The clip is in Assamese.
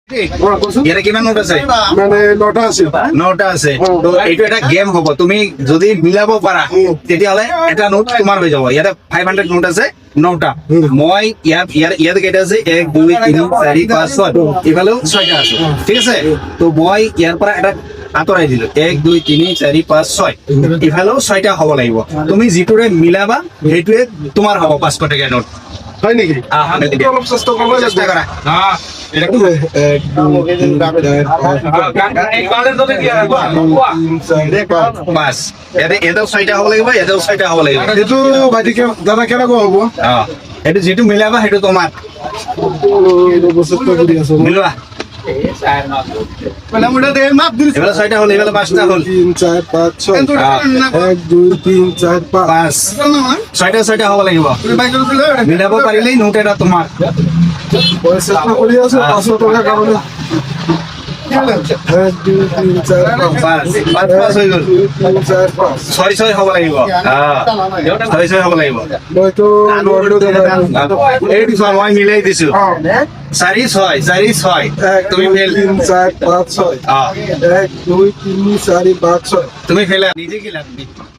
ইয়াৰে কিমান নোট আছে? মানে 9টা আছে। 9টা আছে। তো এইটো এটা গেম হ'ব, তুমি যদি মিলাব পাৰা তেতিয়াহ'লে এটা নোট তোমাৰ হৈ যাব। ইয়াতে 500 নোট আছে 9টা। মই ইয়াত কেইটা আছে? 1 2 3 4 5 6 ইফালেও 6টা আছে, ঠিক আছে? তো মই ইয়াৰ পৰা এটা আঁতৰাই দিলো, 1 2 3 4 5 6 ইফালেও 6টা হ'ব লাগিব। তুমি যিটোৰে মিলাবা সেইটোৱে তোমাৰ হ'ব 500 টকীয়া নোট। হয় নেকি? অলপ চেষ্টা কৰিব চেষ্টা কৰা। বাছ ইয়াতেও 6টা হ'ব লাগিব, ইয়াতেও 6টা হ'ব লাগিব। এইটো ভাইটি দাদা কেনেকুৱা হ'ব? সেইটো যিটো মিলাবা সেইটো তোমাৰ। চেষ্টা কৰি আছো। মিলোৱা। এইফালে 6টা হ'ল, এইফালে 5টা হ'ল। 3 4 5 6 1 2 3 4 5 6টা হ'ব লাগিব। মিলাব পাৰিলেই নোট এটা তোমাৰ। মই চেষ্টা কৰি আছো 500 টকা কাৰণে। 1 2 3 4 5 পাঁচ হৈ গ'ল। 3 4 5 6 হ'ব লাগিব। 6 হ'ব লাগিব। মইতো নোৱাৰিলো দাদা। এইটো চোৱা, মই মিলাই দিছো 4 6 তুমি ফেল। 3 4 5 6 1 2 3 4 5 6 তুমি ফেল নিজে কি লাভ